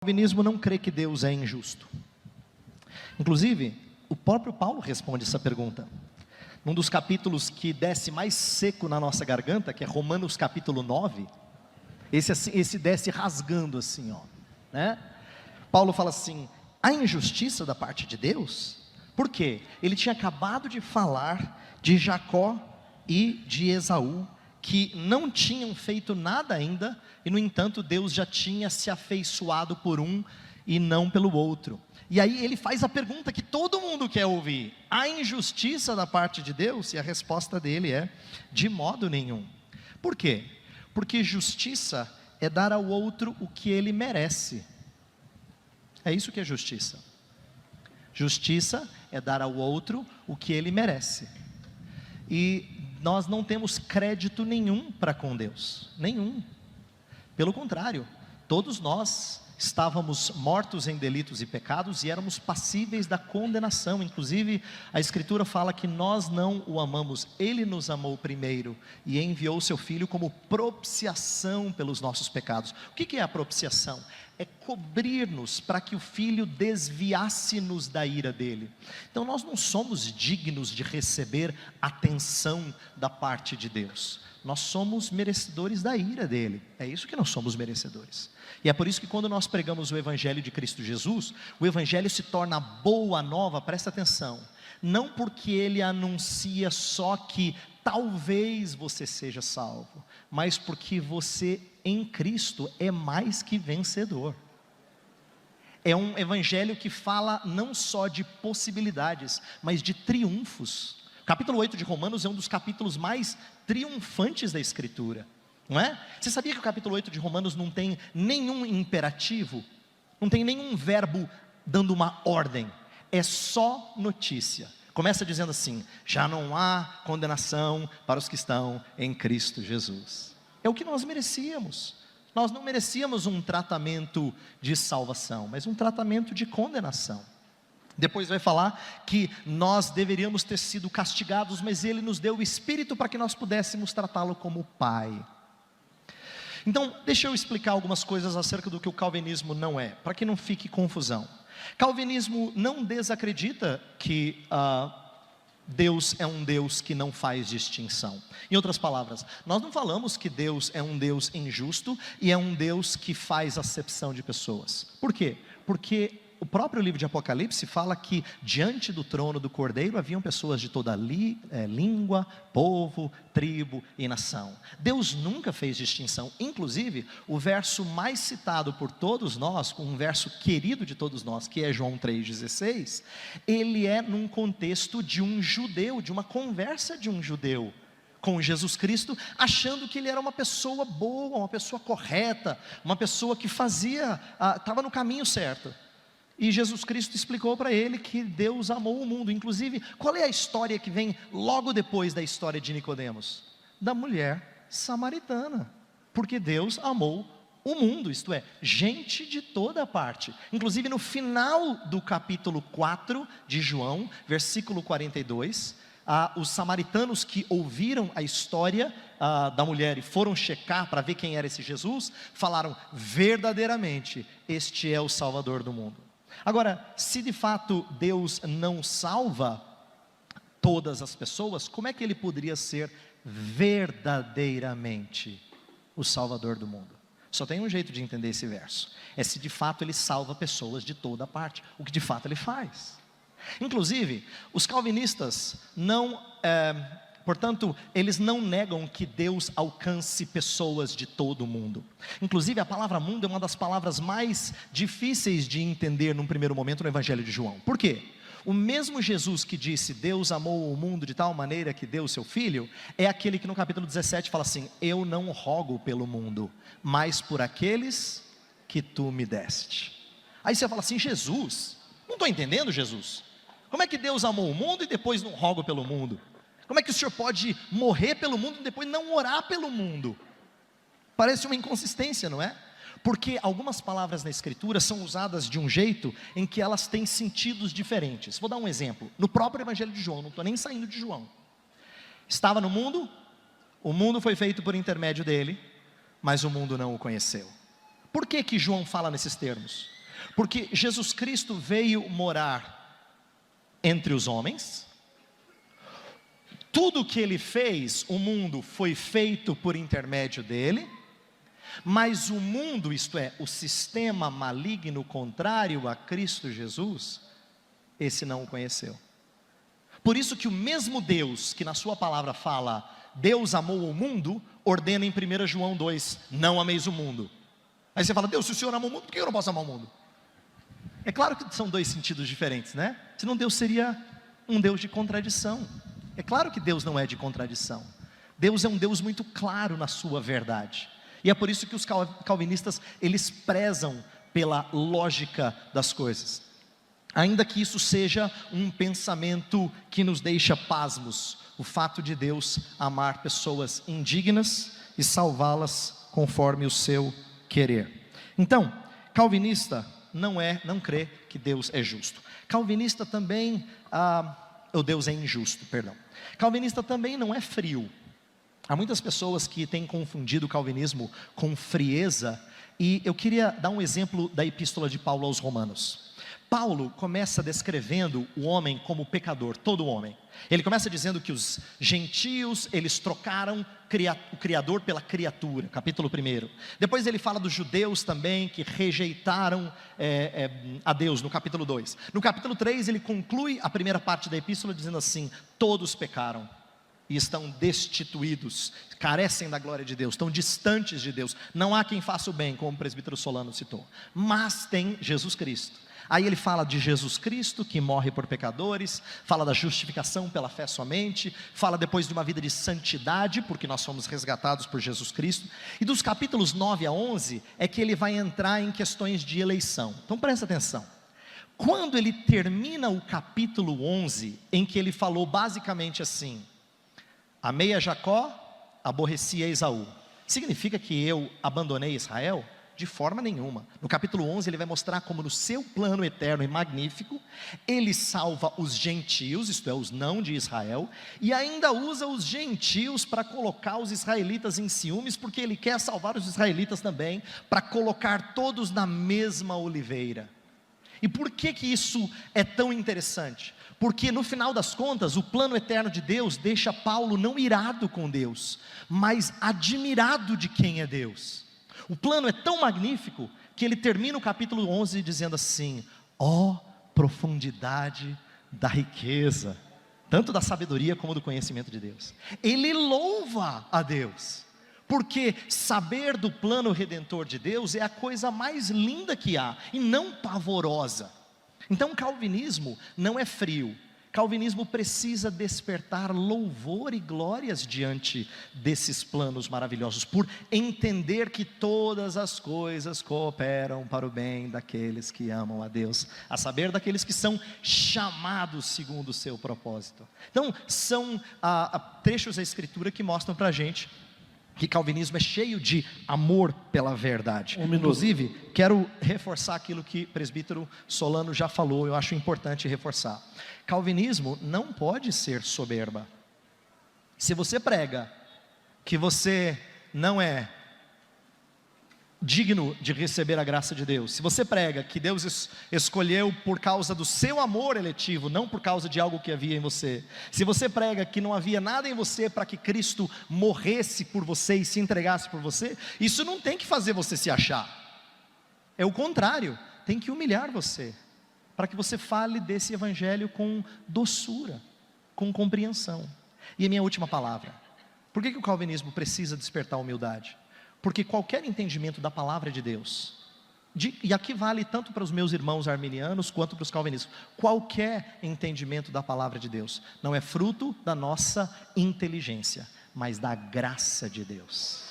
calvinismo não crê que Deus é injusto. Inclusive, o próprio Paulo responde essa pergunta. Num dos capítulos que desce mais seco na nossa garganta, que é Romanos capítulo 9, esse desce rasgando assim, ó, né? Paulo fala assim: a injustiça da parte de Deus? Por quê? Ele tinha acabado de falar de Jacó e de Esaú, que não tinham feito nada ainda, e no entanto Deus já tinha se afeiçoado por um e não pelo outro. E aí ele faz a pergunta que todo mundo quer ouvir: a injustiça da parte de Deus? E a resposta dele é: de modo nenhum. Por quê? Porque justiça é dar ao outro o que ele merece. É isso que é justiça. Justiça é dar ao outro o que ele merece. E nós não temos crédito nenhum para com Deus, nenhum. Pelo contrário, todos nós estávamos mortos em delitos e pecados e éramos passíveis da condenação. Inclusive, a Escritura fala que nós não o amamos, Ele nos amou primeiro e enviou seu Filho como propiciação pelos nossos pecados. O que é a propiciação? É cobrir-nos para que o Filho desviasse-nos da ira dele. Então nós não somos dignos de receber atenção da parte de Deus. Nós somos merecedores da ira dele. É isso que nós somos merecedores. E é por isso que quando nós pregamos o Evangelho de Cristo Jesus, o Evangelho se torna boa nova, presta atenção. Não porque ele anuncia só que talvez você seja salvo, mas porque você em Cristo é mais que vencedor. É um evangelho que fala não só de possibilidades, mas de triunfos. O capítulo 8 de Romanos é um dos capítulos mais triunfantes da Escritura, não é? Você sabia que o capítulo 8 de Romanos não tem nenhum imperativo? Não tem nenhum verbo dando uma ordem, é só notícia. Começa dizendo assim: já não há condenação para os que estão em Cristo Jesus. É o que nós merecíamos. Nós não merecíamos um tratamento de salvação, mas um tratamento de condenação. Depois vai falar que nós deveríamos ter sido castigados, mas Ele nos deu o Espírito para que nós pudéssemos tratá-lo como Pai. Então, deixa eu explicar algumas coisas acerca do que o calvinismo não é, para que não fique confusão. Calvinismo não desacredita que Deus é um Deus que não faz distinção. Em outras palavras, nós não falamos que Deus é um Deus injusto e é um Deus que faz acepção de pessoas. Por quê? Porque o próprio livro de Apocalipse fala que diante do trono do Cordeiro haviam pessoas de toda língua, povo, tribo e nação. Deus nunca fez distinção. Inclusive, o verso mais citado por todos nós, um verso querido de todos nós, que é João 3,16, ele é num contexto de um judeu, de uma conversa de um judeu com Jesus Cristo, achando que ele era uma pessoa boa, uma pessoa correta, uma pessoa que estava no caminho certo. E Jesus Cristo explicou para ele que Deus amou o mundo. Inclusive, qual é a história que vem logo depois da história de Nicodemos? Da mulher samaritana. Porque Deus amou o mundo, isto é, gente de toda parte. Inclusive no final do capítulo 4 de João, versículo 42, os samaritanos que ouviram a história da mulher e foram checar para ver quem era esse Jesus, falaram: verdadeiramente, este é o Salvador do mundo. Agora, se de fato Deus não salva todas as pessoas, como é que Ele poderia ser verdadeiramente o Salvador do mundo? Só tem um jeito de entender esse verso, é se de fato Ele salva pessoas de toda parte, o que de fato Ele faz. Inclusive, os calvinistas portanto, eles não negam que Deus alcance pessoas de todo o mundo. Inclusive, a palavra mundo é uma das palavras mais difíceis de entender num primeiro momento no Evangelho de João. Por quê? O mesmo Jesus que disse: Deus amou o mundo de tal maneira que deu o seu Filho, é aquele que no capítulo 17 fala assim: eu não rogo pelo mundo, mas por aqueles que tu me deste. Aí você fala assim: Jesus, não estou entendendo, Jesus. Como é que Deus amou o mundo e depois não rogo pelo mundo? Como é que o Senhor pode morrer pelo mundo e depois não orar pelo mundo? Parece uma inconsistência, não é? Porque algumas palavras na Escritura são usadas de um jeito em que elas têm sentidos diferentes. Vou dar um exemplo. No próprio Evangelho de João, não estou nem saindo de João. Estava no mundo, o mundo foi feito por intermédio dele, mas o mundo não o conheceu. Por que que João fala nesses termos? Porque Jesus Cristo veio morar entre os homens. Tudo que ele fez, o mundo foi feito por intermédio dele. Mas o mundo, isto é, o sistema maligno contrário a Cristo Jesus, esse não o conheceu. Por isso que o mesmo Deus que na sua palavra fala, Deus amou o mundo, ordena em 1 João 2, não ameis o mundo. Aí você fala, Deus, se o Senhor ama o mundo, por que eu não posso amar o mundo? É claro que são dois sentidos diferentes, né? Senão Deus seria um Deus de contradição. É claro que Deus não é de contradição. Deus é um Deus muito claro na sua verdade. E é por isso que os calvinistas, eles prezam pela lógica das coisas. Ainda que isso seja um pensamento que nos deixa pasmos, o fato de Deus amar pessoas indignas e salvá-las conforme o seu querer. Então, calvinista não crê que Deus é justo. Calvinista também, Deus é injusto, perdão. Calvinista também não é frio. Há muitas pessoas que têm confundido o calvinismo com frieza, e eu queria dar um exemplo da epístola de Paulo aos Romanos. Paulo começa descrevendo o homem como pecador, todo homem. Ele começa dizendo que os gentios, eles trocaram o Criador pela criatura, capítulo 1. Depois ele fala dos judeus também, que rejeitaram a Deus, no capítulo 2. No capítulo 3 ele conclui a primeira parte da epístola dizendo assim, todos pecaram e estão destituídos, carecem da glória de Deus, estão distantes de Deus. Não há quem faça o bem, como o presbítero Solano citou, mas tem Jesus Cristo. Aí ele fala de Jesus Cristo que morre por pecadores, fala da justificação pela fé somente, fala depois de uma vida de santidade, porque nós fomos resgatados por Jesus Cristo, e dos capítulos 9 a 11, é que ele vai entrar em questões de eleição. Então presta atenção, quando ele termina o capítulo 11, em que ele falou basicamente assim, amei a Jacó, aborreci a Esaú, significa que eu abandonei Israel? De forma nenhuma. No capítulo 11 ele vai mostrar como no seu plano eterno e magnífico, ele salva os gentios, isto é, os não de Israel, e ainda usa os gentios para colocar os israelitas em ciúmes, porque ele quer salvar os israelitas também, para colocar todos na mesma oliveira. E por que isso é tão interessante? Porque no final das contas, o plano eterno de Deus deixa Paulo não irado com Deus, mas admirado de quem é Deus. O plano é tão magnífico que ele termina o capítulo 11 dizendo assim, ó profundidade da riqueza, tanto da sabedoria como do conhecimento de Deus. Ele louva a Deus, porque saber do plano redentor de Deus é a coisa mais linda que há, e não pavorosa. Então calvinismo não é frio. Calvinismo precisa despertar louvor e glórias diante desses planos maravilhosos, por entender que todas as coisas cooperam para o bem daqueles que amam a Deus, a saber, daqueles que são chamados segundo o seu propósito. Então, são trechos da Escritura que mostram para a gente que calvinismo é cheio de amor pela verdade. Inclusive, quero reforçar aquilo que o presbítero Solano já falou, eu acho importante reforçar. Calvinismo não pode ser soberba. Se você prega que você não é digno de receber a graça de Deus, se você prega que Deus escolheu por causa do seu amor eletivo, não por causa de algo que havia em você, se você prega que não havia nada em você para que Cristo morresse por você e se entregasse por você, isso não tem que fazer você se achar, é o contrário, tem que humilhar você, para que você fale desse evangelho com doçura, com compreensão. E a minha última palavra, por que o calvinismo precisa despertar humildade? Porque qualquer entendimento da palavra de Deus, e aqui vale tanto para os meus irmãos arminianos quanto para os calvinistas, qualquer entendimento da palavra de Deus não é fruto da nossa inteligência, mas da graça de Deus.